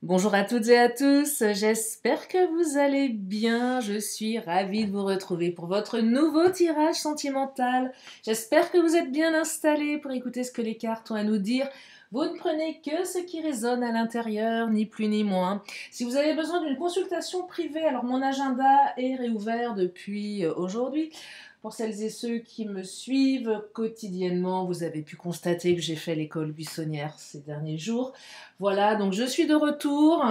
Bonjour à toutes et à tous, j'espère que vous allez bien. Je suis ravie de vous retrouver pour votre nouveau tirage sentimental. J'espère que vous êtes bien installés pour écouter ce que les cartes ont à nous dire. Vous ne prenez que ce qui résonne à l'intérieur, ni plus ni moins. Si vous avez besoin d'une consultation privée, alors mon agenda est réouvert depuis aujourd'hui. Pour celles et ceux qui me suivent quotidiennement, vous avez pu constater que j'ai fait l'école buissonnière ces derniers jours. Voilà, donc je suis de retour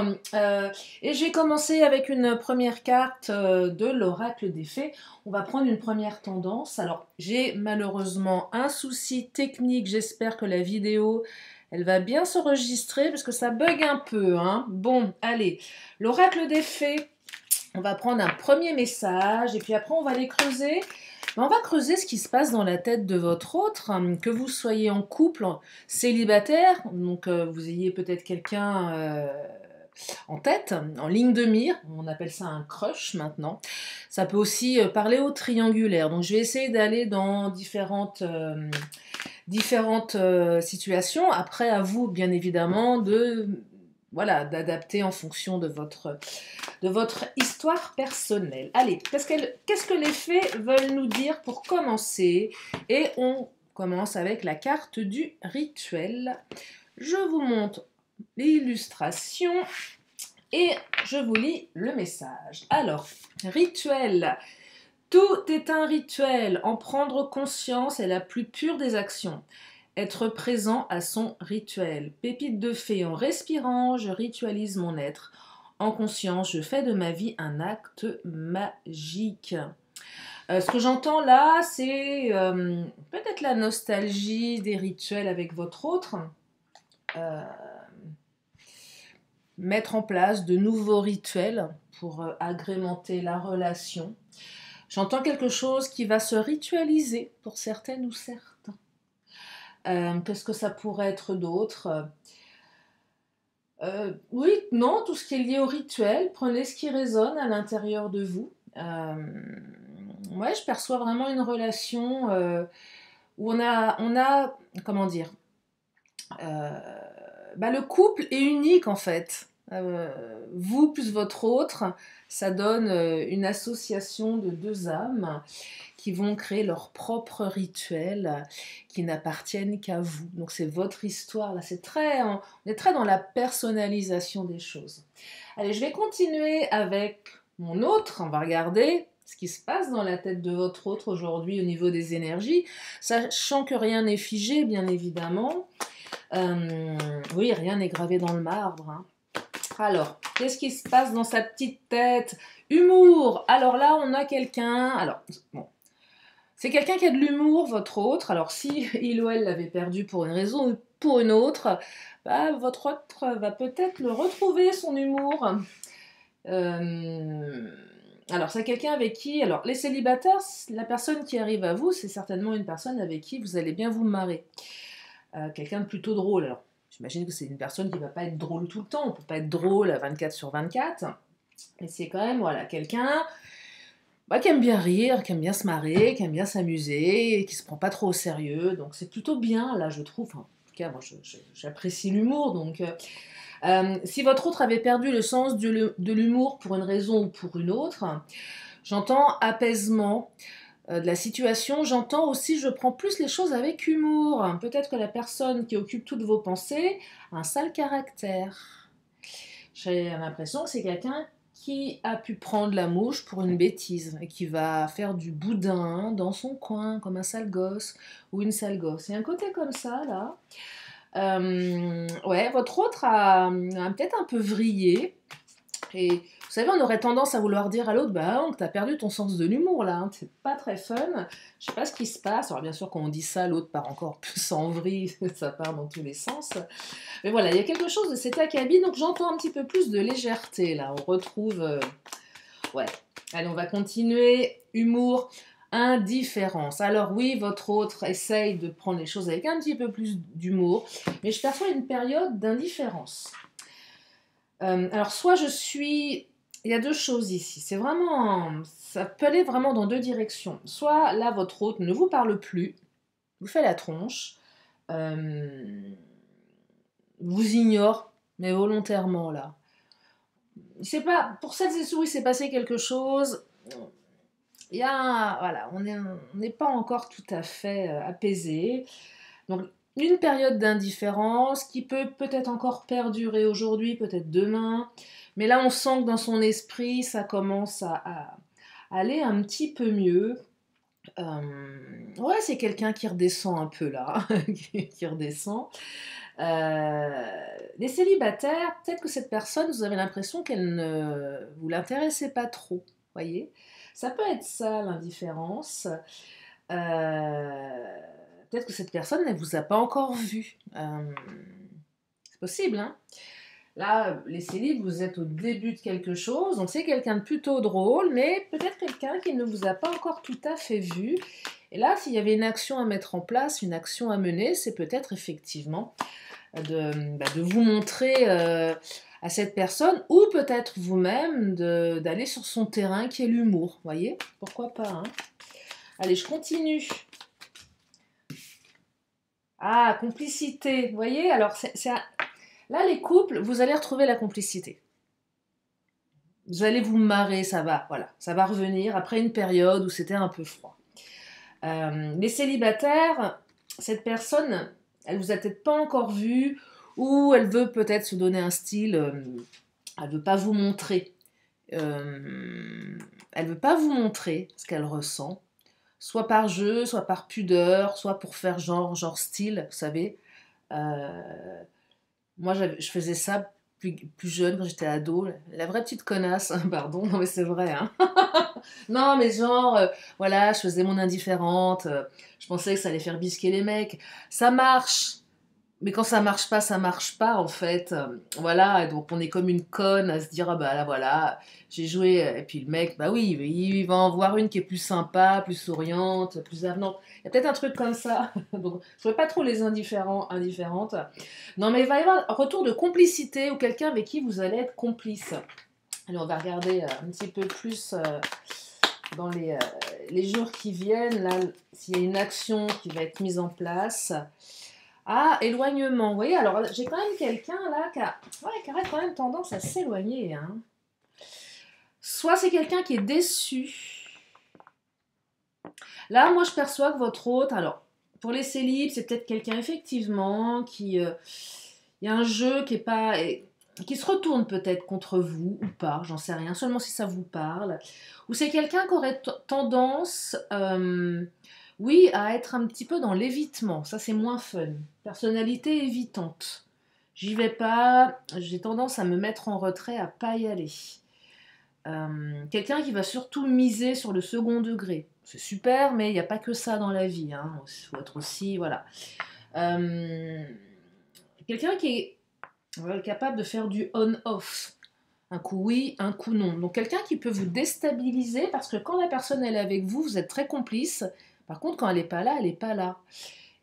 et j'ai commencé avec une première carte de l'oracle des fées. On va prendre une première tendance. Alors, j'ai malheureusement un souci technique. J'espère que la vidéo, elle va bien s'enregistrer parce que ça bug un peu, hein. Bon, allez, l'oracle des fées. On va prendre un premier message et puis après on va les creuser. On va creuser ce qui se passe dans la tête de votre autre, que vous soyez en couple, célibataire, donc vous ayez peut-être quelqu'un en tête, en ligne de mire, on appelle ça un crush maintenant. Ça peut aussi parler au triangulaire, donc je vais essayer d'aller dans différentes situations. Après, à vous, bien évidemment, voilà, d'adapter en fonction de votre histoire personnelle. Allez, qu'est-ce que les fées veulent nous dire pour commencer? Et on commence avec la carte du rituel. Je vous montre l'illustration et je vous lis le message. Alors, rituel. Tout est un rituel. En prendre conscience est la plus pure des actions. Être présent à son rituel. Pépite de fée, en respirant, je ritualise mon être. En conscience, je fais de ma vie un acte magique. Ce que j'entends là, c'est peut-être la nostalgie des rituels avec votre autre. Euh, Mettre en place de nouveaux rituels pour agrémenter la relation. J'entends quelque chose qui va se ritualiser pour certaines ou certains. Qu'est-ce que ça pourrait être d'autre? Oui, non, tout ce qui est lié au rituel, prenez ce qui résonne à l'intérieur de vous. Ouais, je perçois vraiment une relation où on a, comment dire, euh, le couple est unique en fait. Vous plus votre autre, ça donne une association de deux âmes qui vont créer leur propre rituel qui n'appartiennent qu'à vous. Donc c'est votre histoire là, on est très dans la personnalisation des choses. Allez, je vais continuer avec mon autre, on va regarder ce qui se passe dans la tête de votre autre aujourd'hui au niveau des énergies, sachant que rien n'est figé, bien évidemment. Oui, rien n'est gravé dans le marbre, hein. Alors, qu'est-ce qui se passe dans sa petite tête? Humour. Alors là, on a quelqu'un. Alors, bon, c'est quelqu'un qui a de l'humour, votre autre. Alors, si il ou elle l'avait perdu pour une raison ou pour une autre, votre autre va peut-être le retrouver, son humour. Euh, alors, c'est quelqu'un avec qui... Alors, les célibataires, la personne qui arrive à vous, c'est certainement une personne avec qui vous allez bien vous marrer. Quelqu'un de plutôt drôle. Alors, j'imagine que c'est une personne qui ne va pas être drôle tout le temps. On ne peut pas être drôle à 24 sur 24. Mais c'est quand même, voilà, quelqu'un qui aime bien rire, qui aime bien se marrer, qui aime bien s'amuser, qui se prend pas trop au sérieux. Donc c'est plutôt bien, là, je trouve. Enfin, en tout cas, moi, j'apprécie l'humour. Donc, si votre autre avait perdu le sens de l'humour pour une raison ou pour une autre, j'entends apaisement de la situation. J'entends aussi, je prends plus les choses avec humour. Peut-être que la personne qui occupe toutes vos pensées a un sale caractère. J'ai l'impression que c'est quelqu'un qui a pu prendre la mouche pour une bêtise et qui va faire du boudin dans son coin comme un sale gosse ou une sale gosse. Il y a un côté comme ça là. Ouais, votre autre a peut-être un peu vrillé. Et vous savez, on aurait tendance à vouloir dire à l'autre, donc t'as perdu ton sens de l'humour là, hein, c'est pas très fun. Je sais pas ce qui se passe. Alors bien sûr, quand on dit ça, l'autre part encore plus en vrille, ça part dans tous les sens. Mais voilà, il y a quelque chose de cet acabit, donc j'entends un petit peu plus de légèreté là. On retrouve, ouais. Allez, on va continuer. Humour, indifférence. Alors oui, votre autre essaye de prendre les choses avec un petit peu plus d'humour, mais je perçois une période d'indifférence. Alors, soit je suis... Il y a deux choses ici. C'est vraiment... Ça peut aller vraiment dans deux directions. Soit là, votre hôte ne vous parle plus, vous fait la tronche, vous ignore mais volontairement là. C'est pas, pour celles et ceux où il s'est passé quelque chose, il y a, voilà, on n'est pas encore tout à fait apaisé. Donc, une période d'indifférence qui peut peut-être encore perdurer aujourd'hui, peut-être demain. Mais là, on sent que dans son esprit, ça commence à aller un petit peu mieux. Ouais, c'est quelqu'un qui redescend un peu là, qui redescend. Les célibataires, peut-être que cette personne, vous avez l'impression qu'elle ne vous l'intéressait pas trop, voyez. Ça peut être ça, l'indifférence. Euh, Peut-être que cette personne ne vous a pas encore vu. C'est possible, hein. Là, les célibes, vous êtes au début de quelque chose, donc c'est quelqu'un de plutôt drôle, mais peut-être quelqu'un qui ne vous a pas encore tout à fait vu. Et là, s'il y avait une action à mettre en place, une action à mener, c'est peut-être effectivement de vous montrer à cette personne, ou peut-être vous-même d'aller sur son terrain qui est l'humour, voyez. Pourquoi pas, hein. Allez, je continue. Ah, complicité, vous voyez. Alors, là, les couples, vous allez retrouver la complicité. Vous allez vous marrer, ça va, voilà, ça va revenir après une période où c'était un peu froid. Les célibataires, cette personne, elle vous a peut-être pas encore vu, ou elle veut peut-être se donner un style, elle veut pas vous montrer, elle veut pas vous montrer ce qu'elle ressent, soit par jeu, soit par pudeur, soit pour faire genre style, vous savez. Euh, Moi, je faisais ça plus jeune, quand j'étais ado. La vraie petite connasse, pardon, non mais c'est vrai, hein. Non, mais genre, voilà, je faisais mon indifférente, je pensais que ça allait faire bisquer les mecs. Ça marche, mais quand ça marche pas, en fait. Voilà, et donc on est comme une conne à se dire, ah bah là, voilà, j'ai joué, et puis le mec, bah oui, il va en voir une qui est plus sympa, plus souriante, plus avenante. Il y a peut-être un truc comme ça. Donc, je ne pas trop les indifférentes. Non, mais il va y avoir un retour de complicité ou quelqu'un avec qui vous allez être complice. Allez, on va regarder un petit peu plus dans les jours qui viennent, là, s'il y a une action qui va être mise en place. Ah, éloignement. Vous voyez, alors j'ai quand même quelqu'un là qui aurait quand même tendance à s'éloigner, hein. Soit c'est quelqu'un qui est déçu. Là, moi, je perçois que votre hôte, alors, pour les célibes, c'est peut-être quelqu'un effectivement qui... Il y a un jeu qui est pas... qui se retourne peut-être contre vous ou pas, j'en sais rien, seulement si ça vous parle. Ou c'est quelqu'un qui aurait tendance, oui, à être un petit peu dans l'évitement. Ça, c'est moins fun. Personnalité évitante. J'y vais pas, j'ai tendance à me mettre en retrait, à pas y aller. Quelqu'un qui va surtout miser sur le second degré. C'est super, mais il n'y a pas que ça dans la vie, hein. Il faut être aussi, voilà. Euh, Quelqu'un qui est capable de faire du on-off. Un coup oui, un coup non. Donc quelqu'un qui peut vous déstabiliser parce que quand la personne elle est avec vous, vous êtes très complice. Par contre, quand elle n'est pas là, elle n'est pas là.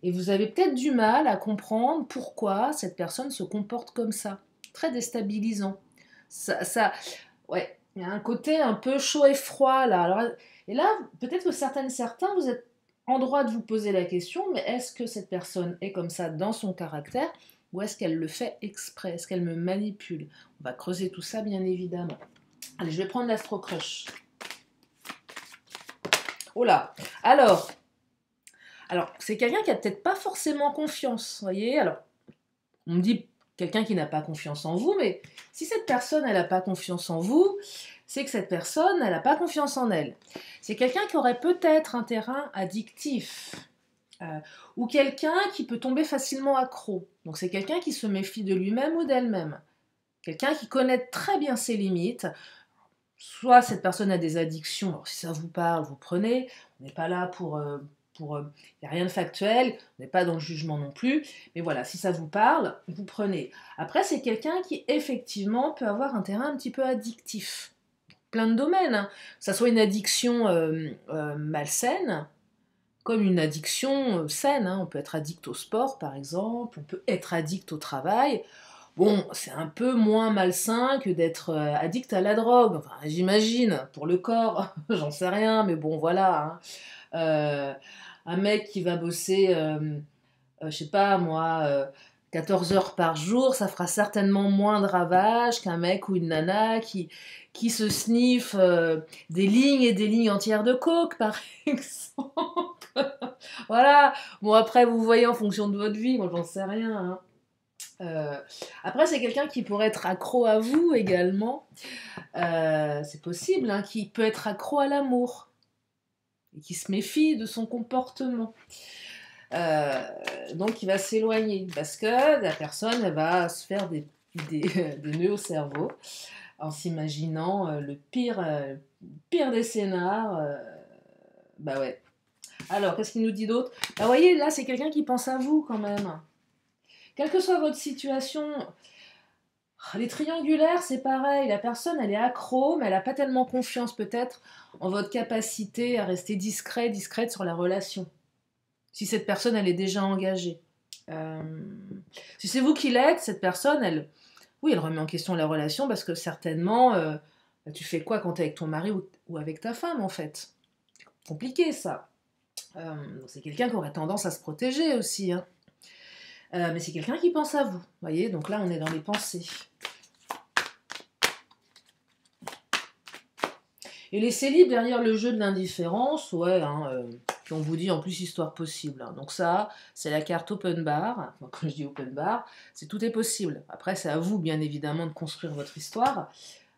Et vous avez peut-être du mal à comprendre pourquoi cette personne se comporte comme ça. Très déstabilisant. Ouais, il y a un côté un peu chaud et froid là. Alors, et là, peut-être que certains, vous êtes en droit de vous poser la question, mais est-ce que cette personne est comme ça dans son caractère ou est-ce qu'elle le fait exprès? Est-ce qu'elle me manipule? On va creuser tout ça, bien évidemment. Allez, je vais prendre l'astro-crush. Oh là. Alors, c'est quelqu'un qui a peut-être pas forcément confiance, vous voyez. Alors, on me dit quelqu'un qui n'a pas confiance en vous, mais si cette personne, elle n'a pas confiance en vous, c'est que cette personne, elle n'a pas confiance en elle. C'est quelqu'un qui aurait peut-être un terrain addictif. Ou quelqu'un qui peut tomber facilement accro. Donc c'est quelqu'un qui se méfie de lui-même ou d'elle-même. Quelqu'un qui connaît très bien ses limites. Soit cette personne a des addictions, alors si ça vous parle, vous prenez. On n'est pas là il n'y a rien de factuel, on n'est pas dans le jugement non plus, mais voilà, si ça vous parle, vous prenez. Après, c'est quelqu'un qui effectivement peut avoir un terrain un petit peu addictif. Plein de domaines, hein. Que ça soit une addiction malsaine, comme une addiction saine, hein. On peut être addict au sport, par exemple, on peut être addict au travail. Bon, c'est un peu moins malsain que d'être addict à la drogue, enfin, j'imagine, pour le corps, j'en sais rien, mais bon, voilà, hein. Un mec qui va bosser, je sais pas moi, 14 heures par jour, ça fera certainement moins de ravages qu'un mec ou une nana qui se sniffe des lignes et des lignes entières de coke, par exemple. Voilà. Bon, après, vous voyez en fonction de votre vie, moi, j'en sais rien. Hein. Après, c'est quelqu'un qui pourrait être accro à vous également. C'est possible, hein, qui peut être accro à l'amour et qui se méfie de son comportement. Donc il va s'éloigner parce que la personne elle va se faire des nœuds au cerveau en s'imaginant le pire des scénars. Bah ouais. Alors, qu'est-ce qu'il nous dit d'autre? Bah voyez, là, c'est quelqu'un qui pense à vous quand même. Quelle que soit votre situation, les triangulaires, c'est pareil. La personne, elle est accro, mais elle n'a pas tellement confiance peut-être en votre capacité à rester discrète sur la relation. Si cette personne, elle est déjà engagée. Euh, Si c'est vous qui l'êtes, cette personne, oui, elle remet en question la relation parce que certainement, tu fais quoi quand tu es avec ton mari ou avec ta femme, en fait? C'est compliqué, ça. C'est quelqu'un qui aurait tendance à se protéger aussi. Hein. Mais c'est quelqu'un qui pense à vous. Vous voyez, donc là, on est dans les pensées. Et les célibes derrière le jeu de l'indifférence, ouais, hein, on vous dit en plus histoire possible. Hein. Donc ça, c'est la carte open bar. Donc, quand je dis open bar, c'est tout est possible. Après, c'est à vous, bien évidemment, de construire votre histoire.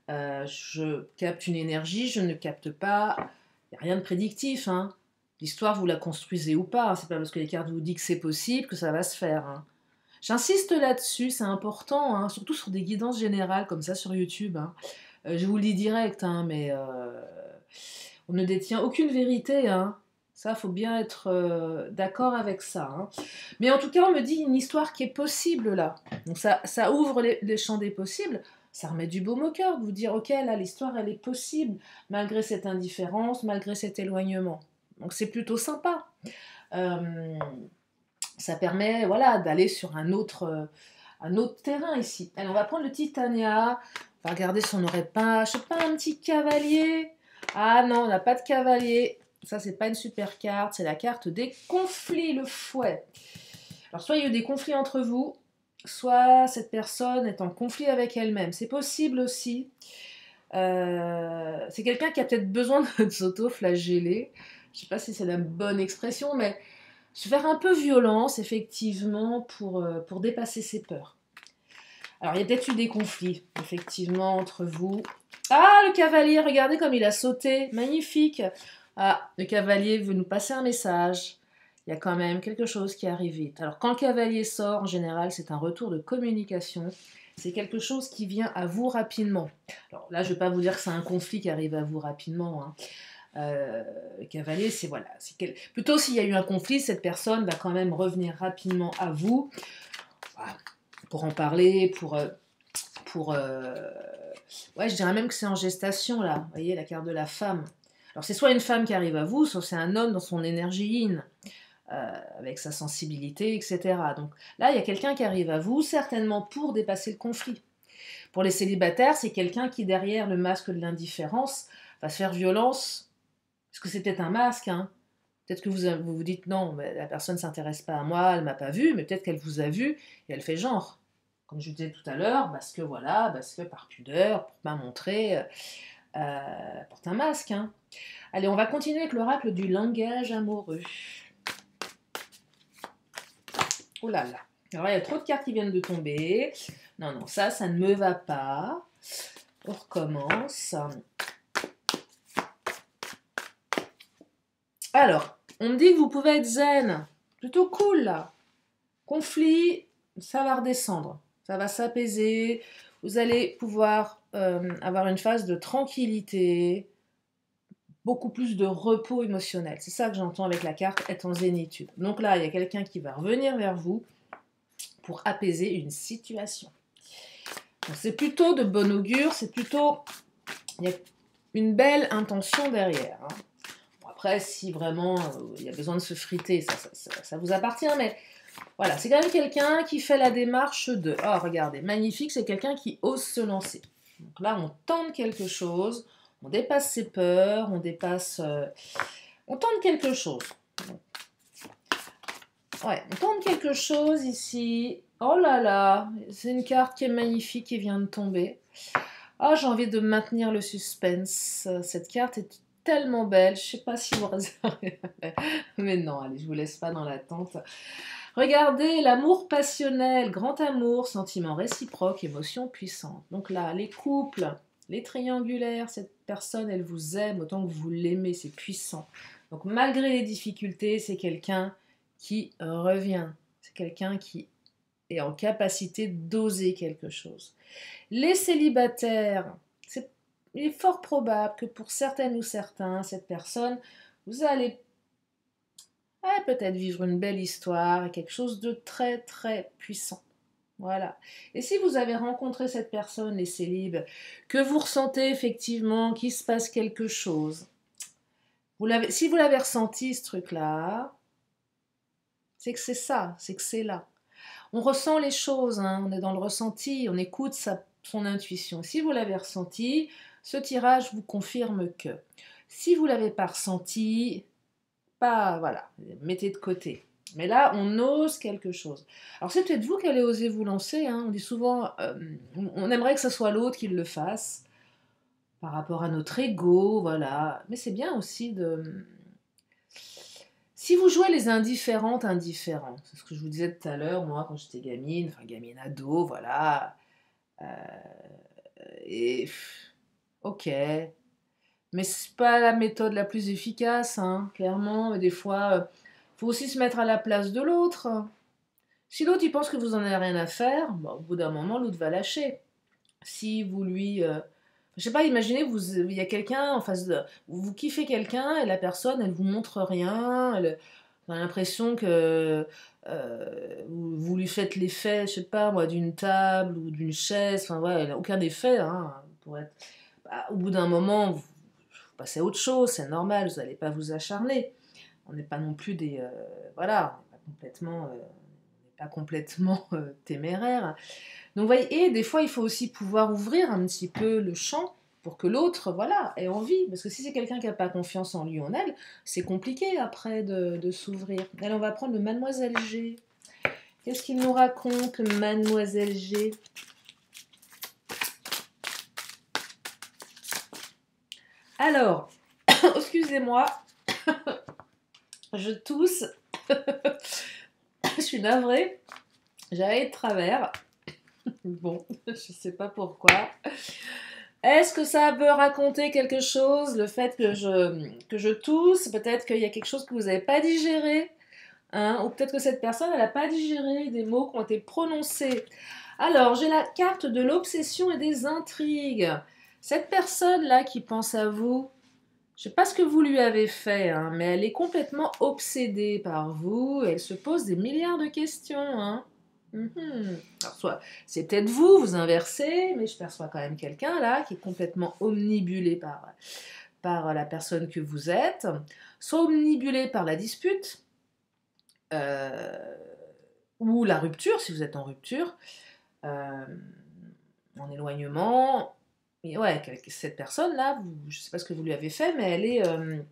Je capte une énergie, je ne capte pas. Il n'y a rien de prédictif. Hein. L'histoire, vous la construisez ou pas. C'est pas parce que les cartes vous disent que c'est possible que ça va se faire. Hein. J'insiste là-dessus, c'est important, hein, surtout sur des guidances générales comme ça sur YouTube. Hein. Je vous le dis direct, hein, mais on ne détient aucune vérité. Hein. Ça, faut bien être d'accord avec ça. Hein. Mais en tout cas, on me dit une histoire qui est possible là. Donc ça ouvre les champs des possibles. Ça remet du baume au cœur de vous dire, ok, là, l'histoire, elle est possible, malgré cette indifférence, malgré cet éloignement. Donc c'est plutôt sympa. Euh, Ça permet voilà, d'aller sur un autre terrain ici. Allez, on va prendre le Titania. On va regarder si on n'aurait pas, je sais pas, un petit cavalier. Ah non, on n'a pas de cavalier. Ça, c'est pas une super carte. C'est la carte des conflits, le fouet. Alors, soit il y a eu des conflits entre vous, soit cette personne est en conflit avec elle-même. C'est possible aussi. C'est quelqu'un qui a peut-être besoin de s'auto-flageller. Je sais pas si c'est la bonne expression, mais se faire un peu violence, effectivement, pour dépasser ses peurs. Alors, il y a peut-être eu des conflits, effectivement, entre vous. Ah, le cavalier, regardez comme il a sauté. Magnifique. Ah, le cavalier veut nous passer un message. Il y a quand même quelque chose qui arrive vite. Alors, quand le cavalier sort, en général, c'est un retour de communication. C'est quelque chose qui vient à vous rapidement. Alors là, je ne vais pas vous dire que c'est un conflit qui arrive à vous rapidement. Hein. Cavalier, c'est voilà. Plutôt s'il y a eu un conflit, cette personne va quand même revenir rapidement à vous voilà, pour en parler, ouais, je dirais même que c'est en gestation là. Vous voyez la carte de la femme. Alors c'est soit une femme qui arrive à vous, soit c'est un homme dans son énergie yin, avec sa sensibilité, etc. Donc là, il y a quelqu'un qui arrive à vous, certainement pour dépasser le conflit. Pour les célibataires, c'est quelqu'un qui derrière le masque de l'indifférence va se faire violence. Parce que c'est peut-être un masque, hein. Peut-être que vous dites non, mais la personne ne s'intéresse pas à moi, elle ne m'a pas vu, mais peut-être qu'elle vous a vu et elle fait genre. Comme je vous disais tout à l'heure, parce que par pudeur, pour pas montrer, porte un masque. Hein. Allez, on va continuer avec l'oracle du langage amoureux. Oh là là. Alors, il y a trop de cartes qui viennent de tomber. Non, non, ça ne me va pas. On recommence. Alors, on me dit que vous pouvez être zen. Plutôt cool, là. Conflit, ça va redescendre. Ça va s'apaiser. Vous allez pouvoir avoir une phase de tranquillité, beaucoup plus de repos émotionnel. C'est ça que j'entends avec la carte être en zénitude. Donc là, il y a quelqu'un qui va revenir vers vous pour apaiser une situation. Donc c'est plutôt de bon augure, il y a une belle intention derrière. Hein. Bon, après, si vraiment il y a besoin de se friter, ça vous appartient, mais voilà, c'est quand même quelqu'un qui fait la démarche de... Oh, regardez, magnifique, c'est quelqu'un qui ose se lancer. Donc là, on tente quelque chose, on dépasse ses peurs, on tente quelque chose. Ouais, on tente quelque chose ici. Oh là là, c'est une carte qui est magnifique qui vient de tomber. Ah, j'ai envie de maintenir le suspense. Cette carte est tellement belle. Je sais pas si vous réservez. Mais non, allez, je vous laisse pas dans l'attente. Regardez, l'amour passionnel, grand amour, sentiment réciproque, émotion puissante. Donc là, les couples, les triangulaires, cette personne, elle vous aime autant que vous l'aimez, c'est puissant. Donc malgré les difficultés, c'est quelqu'un qui revient. C'est quelqu'un qui est en capacité d'oser quelque chose. Les célibataires, il est fort probable que pour certaines ou certains, cette personne, vous allez peut-être vivre une belle histoire, quelque chose de très très puissant. Voilà. Et si vous avez rencontré cette personne, les célibes, que vous ressentez effectivement qu'il se passe quelque chose, si vous l'avez ressenti ce truc-là, c'est que c'est ça, c'est que c'est là. On ressent les choses, hein, on est dans le ressenti, on écoute son intuition. Si vous l'avez ressenti, ce tirage vous confirme que. Si vous ne l'avez pas ressenti, pas, voilà, mettez de côté. Mais là, on ose quelque chose. Alors c'est peut-être vous qui allez oser vous lancer. Hein. On dit souvent, on aimerait que ce soit l'autre qui le fasse, par rapport à notre ego, voilà. Mais c'est bien aussi de... Si vous jouez les indifférentes, indifférents, c'est ce que je vous disais tout à l'heure, moi, quand j'étais gamine, enfin gamine ado, voilà. Euh, et... Ok. Mais c'est pas la méthode la plus efficace, hein, clairement. Des fois, faut aussi se mettre à la place de l'autre. Si l'autre il pense que vous en avez rien à faire, bah, au bout d'un moment l'autre va lâcher. Si vous lui, je sais pas, imaginez il y a quelqu'un en face de, vous kiffez quelqu'un et la personne elle vous montre rien, vous avez l'impression que vous lui faites l'effet, je sais pas moi, d'une table ou d'une chaise, enfin ouais, elle a aucun effet, hein, pour être. Bah, au bout d'un moment, vous passez à autre chose, c'est normal, vous n'allez pas vous acharner. On n'est pas non plus des, voilà, on n'est pas complètement, téméraire. Donc, vous voyez, et des fois, il faut aussi pouvoir ouvrir un petit peu le champ pour que l'autre, voilà, ait envie. Parce que si c'est quelqu'un qui n'a pas confiance en lui ou en elle, c'est compliqué après de s'ouvrir. Allez, on va prendre le Mademoiselle G. Qu'est-ce qu'il nous raconte, le Mademoiselle G? Alors, excusez-moi, je tousse. Je suis navrée. J'allais de travers. Bon, je sais pas pourquoi. Est-ce que ça veut raconter quelque chose, le fait que je tousse? Peut-être qu'il y a quelque chose que vous n'avez pas digéré, hein, ou peut-être que cette personne, elle n'a pas digéré des mots qui ont été prononcés. Alors, j'ai la carte de l'obsession et des intrigues. Cette personne-là qui pense à vous, je ne sais pas ce que vous lui avez fait, hein, mais elle est complètement obsédée par vous, et elle se pose des milliards de questions, hein. Alors, soit c'est peut-être vous, vous inversez, mais je perçois quand même quelqu'un là qui est complètement omnibulé par la personne que vous êtes, soit omnibulé par la dispute, euh, ou la rupture, si vous êtes en rupture, euh, en éloignement. Et ouais, cette personne-là, je ne sais pas ce que vous lui avez fait, mais elle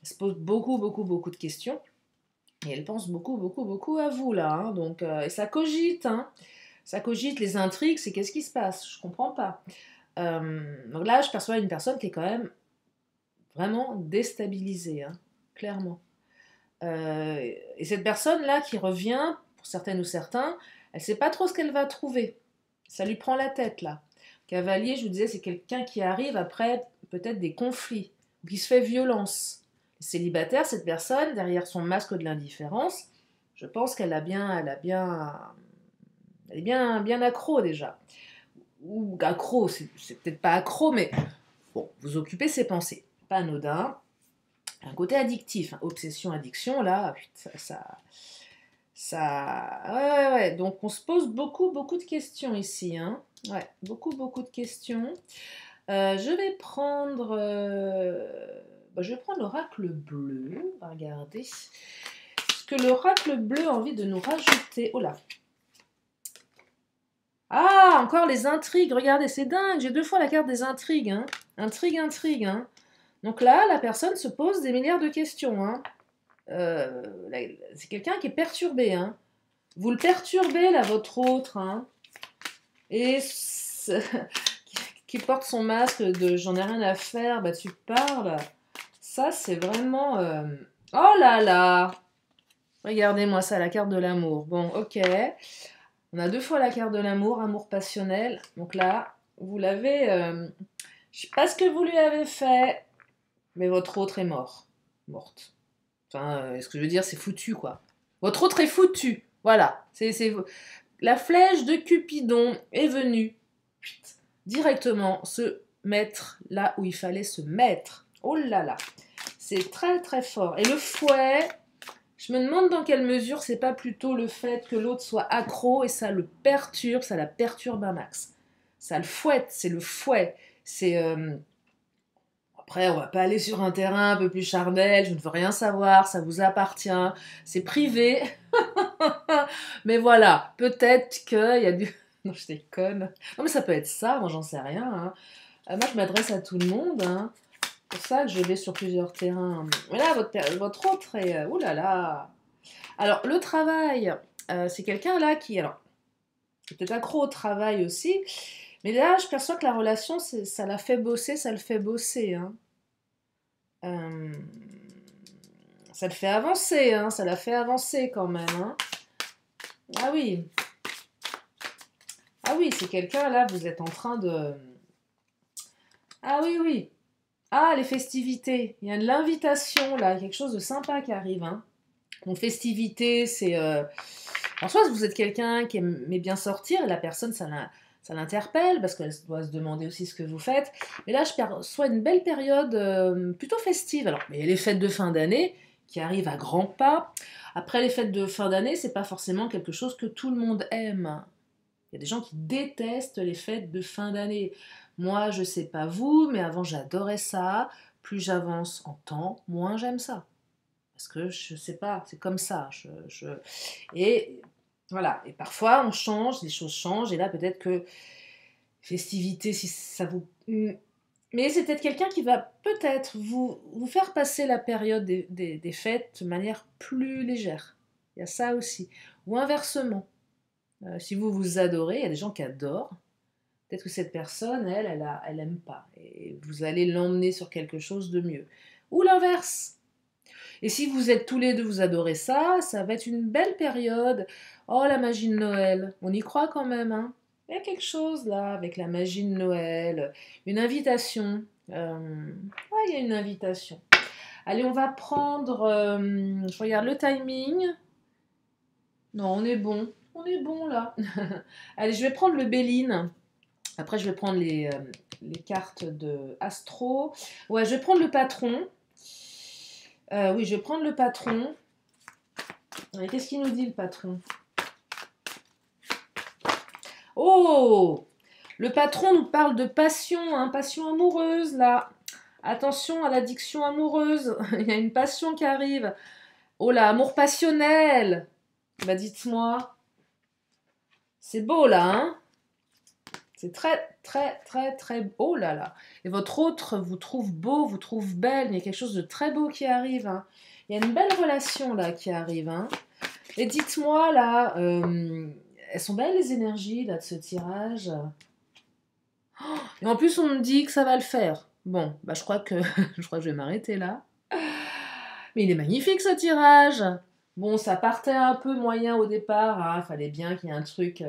se pose beaucoup, beaucoup, beaucoup de questions. Et elle pense beaucoup, beaucoup, beaucoup à vous, là. Hein, donc, et ça cogite, hein. Ça cogite, les intrigues, c'est qu'est-ce qui se passe? Je comprends pas. Donc là, je perçois une personne qui est quand même vraiment déstabilisée, hein, clairement. Et cette personne-là qui revient, pour certaines ou certains, elle ne sait pas trop ce qu'elle va trouver. Ça lui prend la tête, là. Cavalier, je vous disais, c'est quelqu'un qui arrive après peut-être des conflits, ou qui se fait violence. Célibataire, cette personne, derrière son masque de l'indifférence, je pense qu'elle elle est bien accro déjà. Ou accro, c'est peut-être pas accro, mais bon, vous occupez ses pensées. Pas anodin. Un côté addictif, hein, obsession, addiction, là, ouais. Donc on se pose beaucoup, beaucoup de questions ici, hein. Ouais, beaucoup, beaucoup de questions. Je vais prendre l'oracle bleu. On va regarder ce que l'oracle bleu a envie de nous rajouter. Oh là. Ah, encore les intrigues. Regardez, c'est dingue. J'ai 2 fois la carte des intrigues. Hein. Intrigue. Hein. Donc là, la personne se pose des milliards de questions. Hein. C'est quelqu'un qui est perturbé. Hein. Vous le perturbez, là, votre autre, hein. Et qui porte son masque de j'en ai rien à faire, bah tu parles. Ça, c'est vraiment... Oh là là! Regardez-moi ça, la carte de l'amour. Bon, ok. On a 2 fois la carte de l'amour, amour passionnel. Donc là, vous l'avez... je sais pas ce que vous lui avez fait, mais votre autre est mort. Morte. Enfin, ce que je veux dire, c'est foutu, quoi. Votre autre est foutu. Voilà. La flèche de Cupidon est venue directement se mettre là où il fallait se mettre. Oh là là. C'est très très fort. Et le fouet, je me demande dans quelle mesure c'est pas plutôt le fait que l'autre soit accro et ça le perturbe, ça la perturbe un max. Ça le fouette, c'est le fouet. C'est... Après, on va pas aller sur un terrain un peu plus charnel, je ne veux rien savoir, ça vous appartient, c'est privé. Mais voilà, peut-être qu'il y a du... Non, je déconne. Non, mais ça peut être ça, moi j'en sais rien. Hein. Moi, je m'adresse à tout le monde. Hein. C'est pour ça que je vais sur plusieurs terrains. Mais là, votre autre est... Ouh là là. Alors, le travail, c'est quelqu'un là qui... Alors, c'est peut-être accro au travail aussi. Mais là, je perçois que la relation, ça la fait bosser, ça le fait bosser. Hein. Euh, ça le fait avancer, hein, ça l'a fait avancer quand même. Hein. Ah oui. Ah oui, c'est quelqu'un là, vous êtes en train de... Ah oui, oui. Ah, les festivités. Il y a de l'invitation là, quelque chose de sympa qui arrive. Hein. Donc, festivités, c'est... Alors, soit vous êtes quelqu'un qui aimait bien sortir, et la personne, ça l'interpelle, parce qu'elle doit se demander aussi ce que vous faites. Mais là, je perçois une belle période plutôt festive. Alors, il y a les fêtes de fin d'année qui arrivent à grands pas. Après, les fêtes de fin d'année, c'est pas forcément quelque chose que tout le monde aime. Il y a des gens qui détestent les fêtes de fin d'année. Moi, je sais pas vous, mais avant, j'adorais ça. Plus j'avance en temps, moins j'aime ça. Parce que je sais pas, c'est comme ça. Et voilà. Et parfois, on change, les choses changent. Et là, peut-être que festivité, si ça vous... Mais c'est peut-être quelqu'un qui va peut-être vous faire passer la période des fêtes de manière plus légère. Il y a ça aussi. Ou inversement. Si vous vous adorez, il y a des gens qui adorent. Peut-être que cette personne, elle aime pas. Et vous allez l'emmener sur quelque chose de mieux. Ou l'inverse. Et si vous êtes tous les deux, vous adorez ça, ça va être une belle période. Oh, la magie de Noël. On y croit quand même, hein. Il y a quelque chose là avec la magie de Noël. Une invitation. Ouais, il y a une invitation. Allez, on va prendre... je regarde le timing. Non, on est bon. On est bon là. Allez, je vais prendre le Béline. Après, je vais prendre les cartes de Astro. Ouais, je vais prendre le patron. Oui, je vais prendre le patron. Qu'est-ce qu'il nous dit, le patron? Oh! Le patron nous parle de passion, hein, passion amoureuse, là. Attention à l'addiction amoureuse. Il y a une passion qui arrive. Oh là, amour passionnel. Bah, dites-moi. C'est beau, là, hein? C'est très, très, très, très beau. Oh là là. Et votre autre vous trouve beau, vous trouve belle. Il y a quelque chose de très beau qui arrive. Hein. Il y a une belle relation là qui arrive. Hein. Et dites-moi là, elles sont belles les énergies là de ce tirage. Oh, et en plus on me dit que ça va le faire. Bon, bah je crois que je vais m'arrêter là. Mais il est magnifique ce tirage. Bon, ça partait un peu moyen au départ. Hein. Il fallait bien qu'il y ait un truc.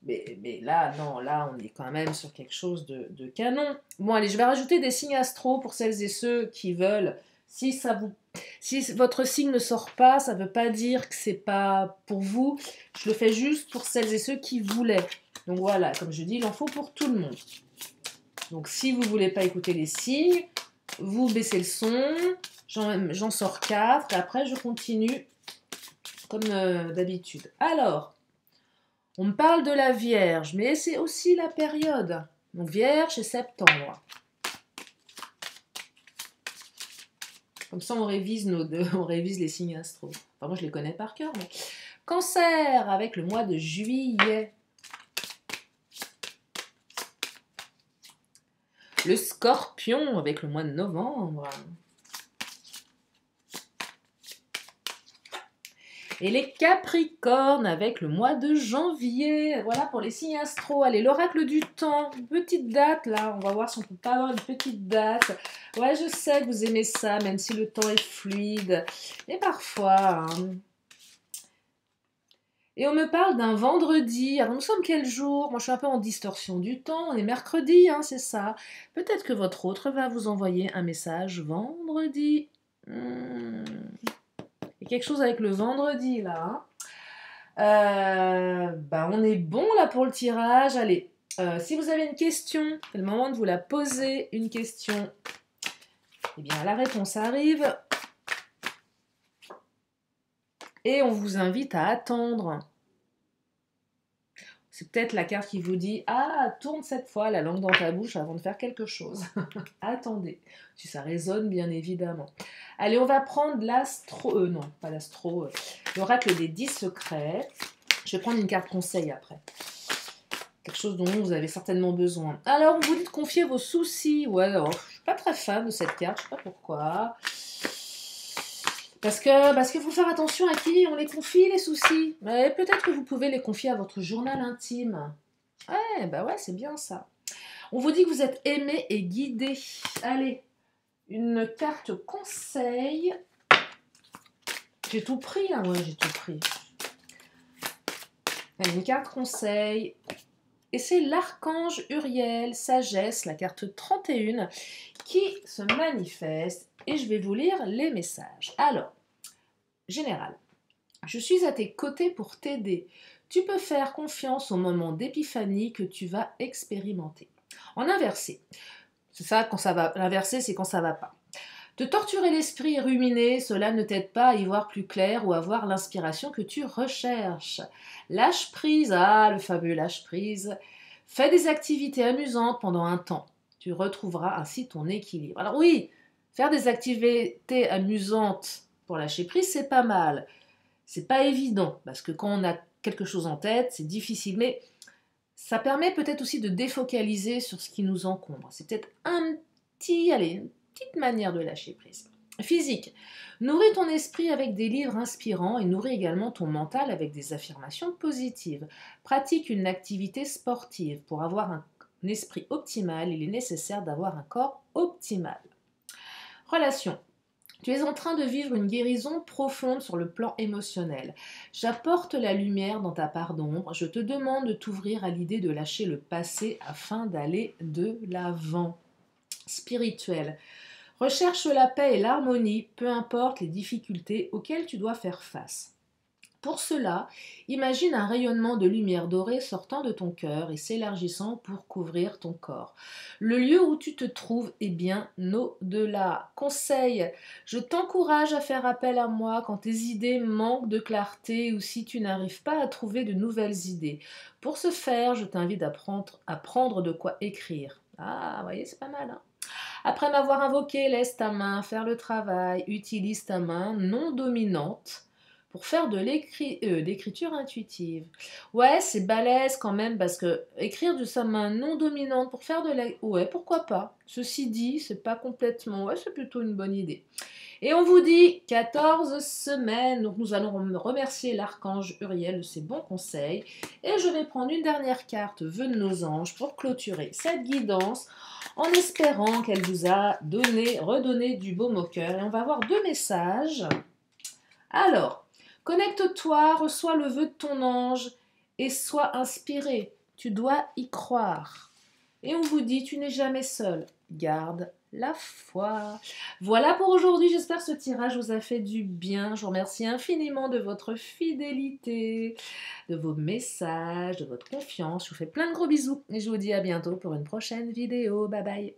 Mais là, non, là, on est quand même sur quelque chose de canon. Bon, allez, je vais rajouter des signes astro pour celles et ceux qui veulent. Si votre signe ne sort pas, ça ne veut pas dire que c'est pas pour vous. Je le fais juste pour celles et ceux qui voulaient. Donc voilà, comme je dis, il en faut pour tout le monde. Donc si vous ne voulez pas écouter les signes, vous baissez le son. J'en sors 4 et après je continue comme d'habitude. Alors, on me parle de la Vierge, mais c'est aussi la période. Donc Vierge, c'est septembre. Comme ça, on révise on révise les signes astro. Enfin, moi, je les connais par cœur. Mais... Cancer, avec le mois de juillet. Le Scorpion, avec le mois de novembre. Et les Capricornes avec le mois de janvier. Voilà pour les signes astro. Allez, l'oracle du temps. Une petite date là. On va voir si on peut pas avoir une petite date. Ouais, je sais que vous aimez ça, même si le temps est fluide. Mais parfois... hein. Et on me parle d'un vendredi. Alors nous sommes quel jour? Moi je suis un peu en distorsion du temps. On est mercredi, hein, c'est ça. Peut-être que votre autre va vous envoyer un message vendredi. Il y a quelque chose avec le vendredi là. Bah, on est bon là pour le tirage. Allez, si vous avez une question, c'est le moment de vous la poser. Une question. Eh bien, la réponse arrive. Et on vous invite à attendre. C'est peut-être la carte qui vous dit « Ah, tourne cette fois la langue dans ta bouche avant de faire quelque chose. » Attendez, si ça résonne bien évidemment. Allez, on va prendre l'astro... non, pas l'astro. L'oracle des 10 secrets. Je vais prendre une carte conseil après. Quelque chose dont vous avez certainement besoin. Alors, on vous dit de confier vos soucis. Ouais, alors, je ne suis pas très fan de cette carte, je ne sais pas pourquoi. Parce qu'il faut faire attention à qui on les confie, les soucis. Mais peut-être que vous pouvez les confier à votre journal intime. Ouais, bah ouais, c'est bien ça. On vous dit que vous êtes aimé et guidé. Allez, une carte conseil. J'ai tout pris, hein, ouais, j'ai tout pris. Allez, une carte conseil. Et c'est l'archange Uriel, sagesse, la carte 31, qui se manifeste. Et je vais vous lire les messages. Alors, général, je suis à tes côtés pour t'aider. Tu peux faire confiance au moment d'épiphanie que tu vas expérimenter. En inversé, c'est ça quand ça va. L'inversé, c'est quand ça va pas. Te torturer l'esprit et ruminer, cela ne t'aide pas à y voir plus clair ou à avoir l'inspiration que tu recherches. Lâche prise, ah, le fameux lâche prise. Fais des activités amusantes pendant un temps. Tu retrouveras ainsi ton équilibre. Alors oui, faire des activités amusantes pour lâcher prise, c'est pas mal. C'est pas évident, parce que quand on a quelque chose en tête, c'est difficile, mais ça permet peut-être aussi de défocaliser sur ce qui nous encombre. C'est peut-être une petite manière de lâcher prise. Physique. Nourris ton esprit avec des livres inspirants et nourris également ton mental avec des affirmations positives. Pratique une activité sportive. Pour avoir un esprit optimal, il est nécessaire d'avoir un corps optimal. Relation. Tu es en train de vivre une guérison profonde sur le plan émotionnel. J'apporte la lumière dans ta part d'ombre. Je te demande de t'ouvrir à l'idée de lâcher le passé afin d'aller de l'avant. Spirituel. Recherche la paix et l'harmonie, peu importe les difficultés auxquelles tu dois faire face. Pour cela, imagine un rayonnement de lumière dorée sortant de ton cœur et s'élargissant pour couvrir ton corps. Le lieu où tu te trouves est bien au-delà. Conseil, je t'encourage à faire appel à moi quand tes idées manquent de clarté ou si tu n'arrives pas à trouver de nouvelles idées. Pour ce faire, je t'invite à prendre de quoi écrire. Ah, vous voyez, c'est pas mal, hein? Après m'avoir invoqué, laisse ta main faire le travail. Utilise ta main non dominante pour faire de l'écriture intuitive. Ouais, c'est balèze quand même parce que écrire de sa main non dominante pour faire de la... Ouais, pourquoi pas. Ceci dit, c'est pas complètement... Ouais, c'est plutôt une bonne idée. Et on vous dit 14 semaines. Donc nous allons remercier l'archange Uriel de ses bons conseils. Et je vais prendre une dernière carte, vœux de nos anges, pour clôturer cette guidance en espérant qu'elle vous a redonné du baume au cœur. Et on va voir 2 messages. Alors, connecte-toi, reçois le vœu de ton ange et sois inspiré. Tu dois y croire. Et on vous dit, tu n'es jamais seul. Garde la foi. Voilà pour aujourd'hui. J'espère que ce tirage vous a fait du bien. Je vous remercie infiniment de votre fidélité, de vos messages, de votre confiance. Je vous fais plein de gros bisous et je vous dis à bientôt pour une prochaine vidéo. Bye bye.